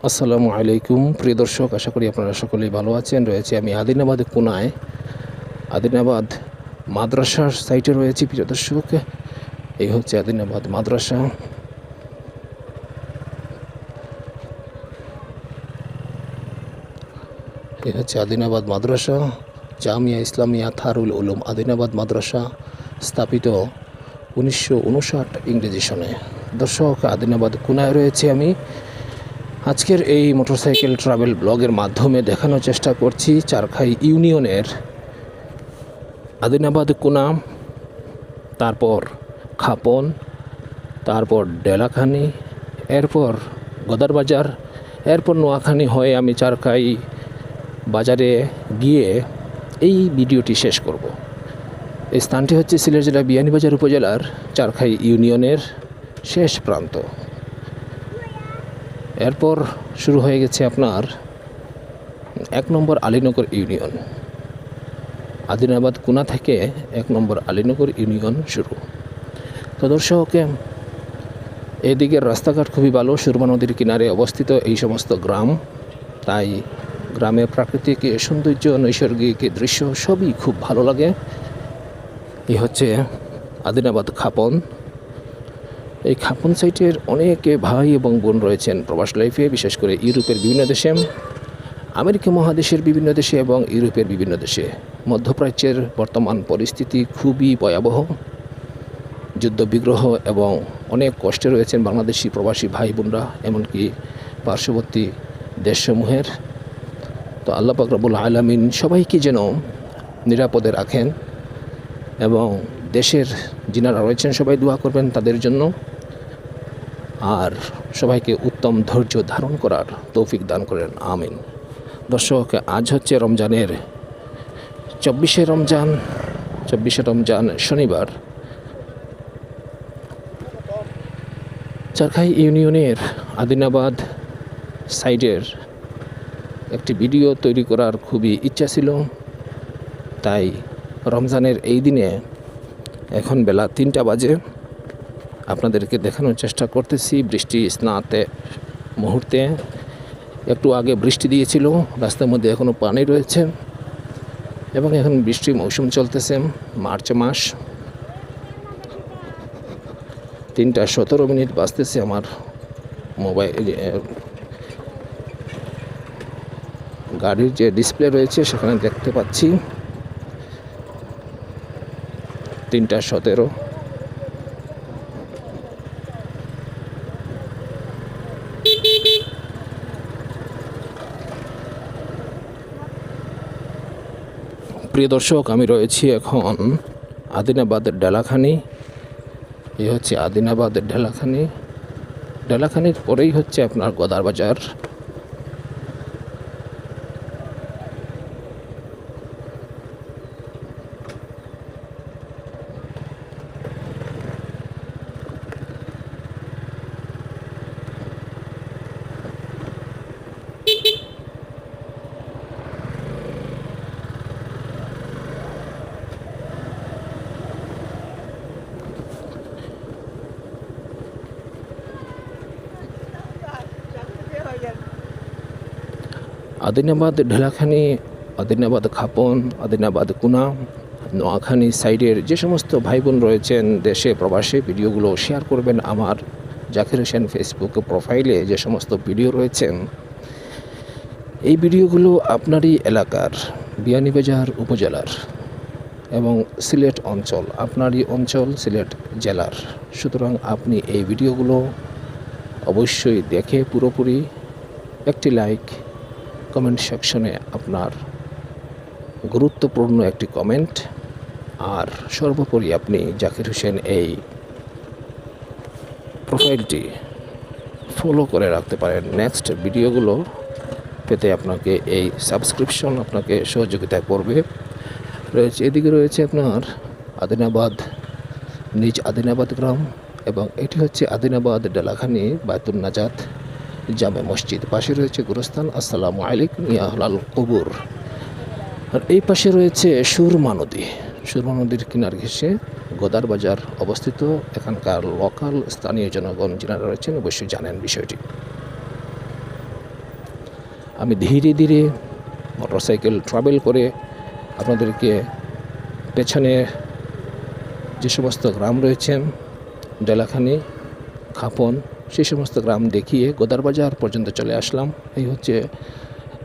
আসসালামু আলাইকুম প্রিয় দর্শক, আশা করি আপনারা সকলেই ভালো আছেন। রয়েছে আমি আদিনাবাদ কোনায়, আদিনাবাদ মাদ্রাসার সাইটে রয়েছি প্রিয় দর্শক। এই হচ্ছে আদিনাবাদ মাদ্রাসা। এই হচ্ছে আদিনাবাদ মাদ্রাসা, জামিয়া ইসলামিয়া থারুল উলুম আদিনাবাদ মাদ্রাসা, স্থাপিত 1959 ইংরেজি সনে। দর্শক, আদিনাবাদ কোনায় রয়েছে আমি। আজকের এই মোটরসাইকেল ট্রাভেল ব্লগের মাধ্যমে দেখানোর চেষ্টা করছি চারখাই ইউনিয়নের আদিনাবাদ কোনা, তারপর খাপন, তারপর ডেলাখানি, এরপর গদার বাজার, এরপর নোয়াখালী হয়ে আমি চারখাই বাজারে গিয়ে এই ভিডিওটি শেষ করব। এই স্থানটি হচ্ছে সিলেট জেলা বিয়ানীবাজার উপজেলার চারখাই ইউনিয়নের শেষ প্রান্ত। এরপর শুরু হয়ে গেছে আপনার 1 নম্বর আলীনগর ইউনিয়ন। আদিনাবাদ কোনা থেকে 1 নম্বর আলীনগর ইউনিয়ন শুরু। তো দর্শক, এদিকের রাস্তাঘাট খুবই ভালো। সুরমা নদীর কিনারে অবস্থিত এই সমস্ত গ্রাম, তাই গ্রামের প্রাকৃতিক সৌন্দর্য, নৈসর্গিক দৃশ্য সবই খুব ভালো লাগে। এই হচ্ছে আদিনাবাদ খাপন। এই খাপন সাইটের অনেক ভাই এবং বোন রয়েছেন প্রবাস লাইফে, বিশেষ করে ইউরোপের বিভিন্ন দেশে, আমেরিকা মহাদেশের বিভিন্ন দেশে এবং ইউরোপের বিভিন্ন দেশে। মধ্যপ্রাচ্যের বর্তমান পরিস্থিতি খুবই ভয়াবহ, যুদ্ধবিগ্রহ এবং অনেক কষ্টে রয়েছেন বাংলাদেশি প্রবাসী ভাই বোনরা, এমনকি পার্শ্ববর্তী দেশসমূহের। তো আল্লাহ পাক রব্বুল আলামিন সবাইকে যেন নিরাপদে রাখেন এবং দেশের যিনারা রয়েছেন সবাই দোয়া করবেন তাদের জন্য, আর সবাইকে উত্তম ধৈর্য ধারণ করার তৌফিক দান করেন, আমিন। দর্শক, আজ হচ্ছে রমজানের 24শে রমজান শনিবার। চারখাই ইউনিয়নের আদিনাবাদ সাইডের একটি ভিডিও তৈরি করার খুবই ইচ্ছা ছিল, তাই রমজানের এই দিনে এখন বেলা 3টা বাজে আপনাদেরকে দেখানোর চেষ্টা করতেছি। বৃষ্টি স্নাতে মুহূর্তে, একটু আগে বৃষ্টি দিয়েছিল, রাস্তার মধ্যে এখনও পানি রয়েছে এবং এখন বৃষ্টির মৌসুম চলতেছে, মার্চ মাস। 3টা 17 বাজতেছে। আমার মোবাইল গাড়ির যে ডিসপ্লে রয়েছে সেখানে দেখতে পাচ্ছি 3টা 17। প্রিয় দর্শক, আমি রয়েছি এখন আদিনাবাদ ডেলাখানি। এই হচ্ছে আদিনাবাদ ডেলাখানি। ডেলাখানির পরেই হচ্ছে আপনার গদার বাজার। আদিনাবাদ ঢেলাখানি, আদিনাবাদ খাপন, আদিনাবাদ কুনা, নোয়াখালী সাইডের যে সমস্ত ভাই বোন রয়েছেন দেশে প্রবাসে, ভিডিওগুলো শেয়ার করবেন। আমার জাকির হোসেন ফেসবুক প্রোফাইলে যে সমস্ত ভিডিও রয়েছেন, এই ভিডিওগুলো আপনারই এলাকার বিয়ানীবাজার উপজেলার এবং সিলেট অঞ্চল, আপনারই অঞ্চল সিলেট জেলার। সুতরাং আপনি এই ভিডিওগুলো অবশ্যই দেখে পুরোপুরি একটি লাইক, কমেন্ট সেকশনে আপনার গুরুত্বপূর্ণ একটি কমেন্ট, আর সর্বোপরি আপনি জাকির হোসেন এই প্রোফাইলটি ফলো করে রাখতে পারেন। নেক্সট ভিডিওগুলো পেতে আপনাকে এই সাবস্ক্রিপশন আপনাকে সহযোগিতা করবে। এদিকে রয়েছে আপনার আদিনাবাদ, নিজ আদিনাবাদ গ্রাম, এবং এটি হচ্ছে আদিনাবাদ ডেলাখানি বায়তুন নাজাত জামে মসজিদ। পাশে রয়েছে গুরুস্থান আসসালামু আলাইকুম ইয়া আহলাল কবুর। আর এই পাশে রয়েছে সুরমা নদী। সুরমা নদীর কিনার ঘেঁষে গদার বাজার অবস্থিত। এখানকার লোকাল স্থানীয় জনগণ যারা রয়েছেন অবশ্যই জানেন বিষয়টি। আমি ধীরে ধীরে মোটরসাইকেল ট্রাভেল করে আপনাদেরকে পেছনে যে সমস্ত গ্রাম রয়েছে, ডেলাখানি, খাপন, সেই সমস্ত গ্রাম দেখিয়ে গোদার বাজার পর্যন্ত চলে আসলাম। এই হচ্ছে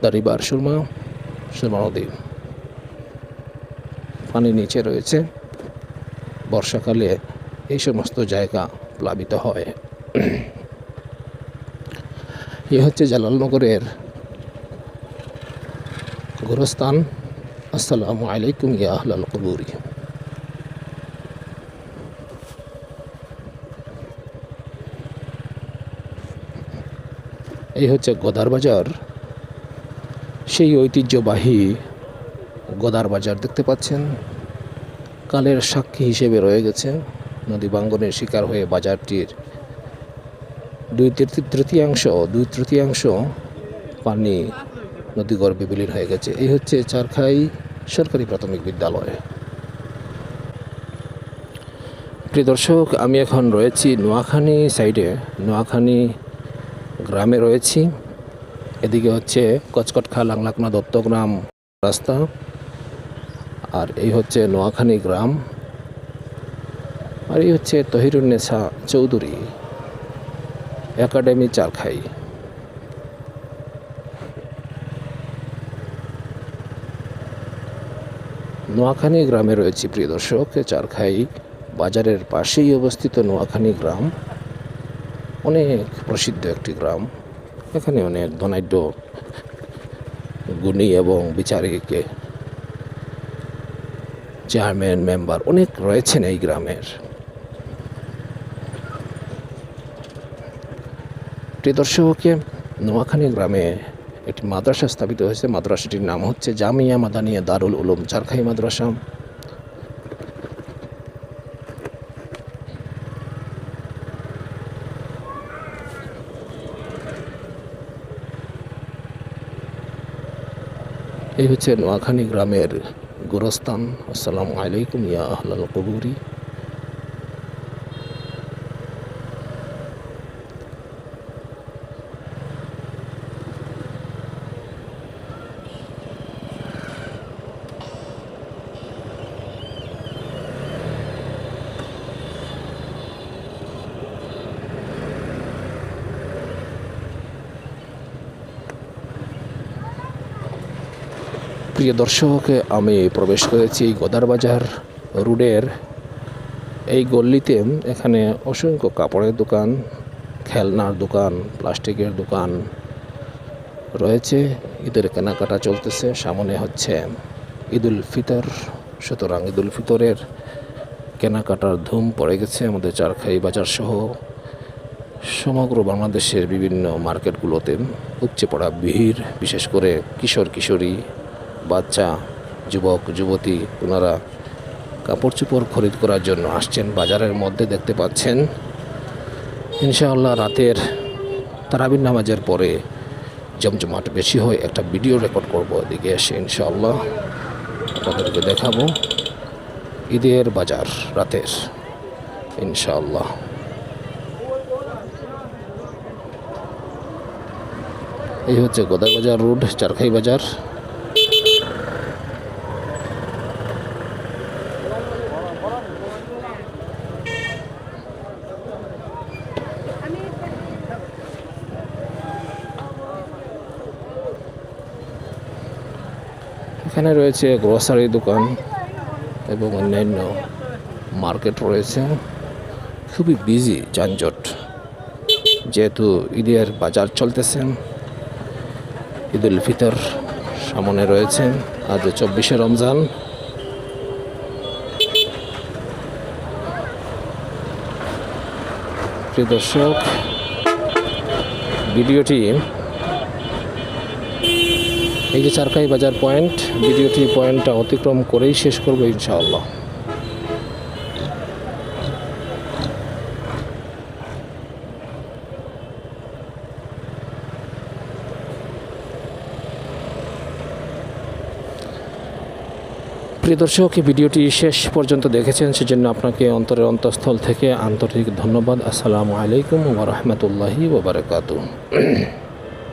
দ্য রিভার সুরমা নদী। পানি নিচে রয়েছে, বর্ষাকালে এই সমস্ত জায়গা প্লাবিত হয়। এ হচ্ছে জালালনগরের গোরস্থান। আসসালামু আলাইকুম ইয়া আহলাল কুবুরি। এই হচ্ছে গোদার বাজার, সেই ঐতিহ্যবাহী গোদার বাজার দেখতে পাচ্ছেন। কালের সাক্ষী হিসেবে রয়ে গেছে। নদী ভাঙ্গনের শিকার হয়ে বাজারটির দুই তৃতীয়াংশ পানি নদীগর্ভে বিলীন হয়ে গেছে। এই হচ্ছে চারখাই সরকারি প্রাথমিক বিদ্যালয়। প্রিয় দর্শক, আমি এখন রয়েছি নোয়াখালী সাইডে, নোয়াখালী গ্রামে রয়েছি। এদিকে হচ্ছে কচকটখা, লাংলাকনা, দত্তগ্রাম রাস্তা, আর এই হচ্ছে নোয়াখালী গ্রাম, আর এই হচ্ছে তহিরুন্নেসা চৌধুরী একাডেমি চারখাই। নোয়াখালী গ্রামে রয়েছে প্রিয় দর্শক। চারখাই বাজারের পাশেই অবস্থিত নোয়াখালী গ্রাম অনেক প্রসিদ্ধ একটি গ্রাম। এখানে অনেক ধনাঢ্য গুণী এবং বিচারিক, চেয়ারম্যান, মেম্বার অনেক রয়েছেন এই গ্রামের। প্রিয় দর্শক, নোয়াখালী গ্রামে একটি মাদ্রাসা স্থাপিত হয়েছে। মাদ্রাসাটির নাম হচ্ছে জামিয়া মাদানিয়া দারুল উলুম চারখাই মাদ্রাসা। এই হচ্ছে নোয়াখালী গ্রামের গোরস্থান। আসসালামু আলাইকুম ইয়া আহলাল কুবুরি। প্রিয় দর্শক, আমি প্রবেশ করেছি গোদার বাজার রোডের এই গল্লিতে। এখানে অসংখ্য কাপড়ের দোকান, খেলনার দোকান, প্লাস্টিকের দোকান রয়েছে। ঈদের কেনাকাটা চলতেছে। সামনে হচ্ছে ঈদুল ফিতর, সুতরাং ঈদুল ফিতরের কেনাকাটার ধুম পড়ে গেছে আমাদের চারখাই বাজার সহ সমগ্র বাংলাদেশের বিভিন্ন মার্কেটগুলোতে। উপচে পড়া ভিড়, বিশেষ করে কিশোর কিশোরী, বাচ্চা, যুবক যুবতী, ওনারা কাপড় চোপড় খরিদ করার জন্য আসছেন বাজারের মধ্যে। দেখতে পাচ্ছেন ইনশাআল্লাহ রাতের তারাবির নামাজের পরে জমজমাট বেশি হয়। একটা ভিডিও রেকর্ড করব এদিকে এসে, ইনশাআল্লাহ আপনাদেরকে দেখাবো ঈদের বাজার রাতের, ইনশাআল্লাহ। এই হচ্ছে গোদার বাজার রোড, চারখাই বাজার। এখানে রয়েছে গ্রোসারি দোকান এবং অন্যান্য মার্কেট রয়েছে। খুবই বিজি, যানজট, যেহেতু ঈদের বাজার চলতেছে। ঈদুল ফিতর সামনে রয়েছে, আজ 24শে রমজান। প্রিয় দর্শক, ভিডিওটি এই যে চারখাই বাজার পয়েন্ট, ভিডিওটি পয়েন্টটা অতিক্রম করেই শেষ করবো ইনশাআল্লাহ। প্রিয় দর্শক, ভিডিওটি শেষ পর্যন্ত দেখেছেন সেজন্য আপনাকে অন্তরের অন্তঃস্থল থেকে আন্তরিক ধন্যবাদ। আসসালামু আলাইকুম ওয়া রাহমাতুল্লাহি ওয়া বারাকাতুহু।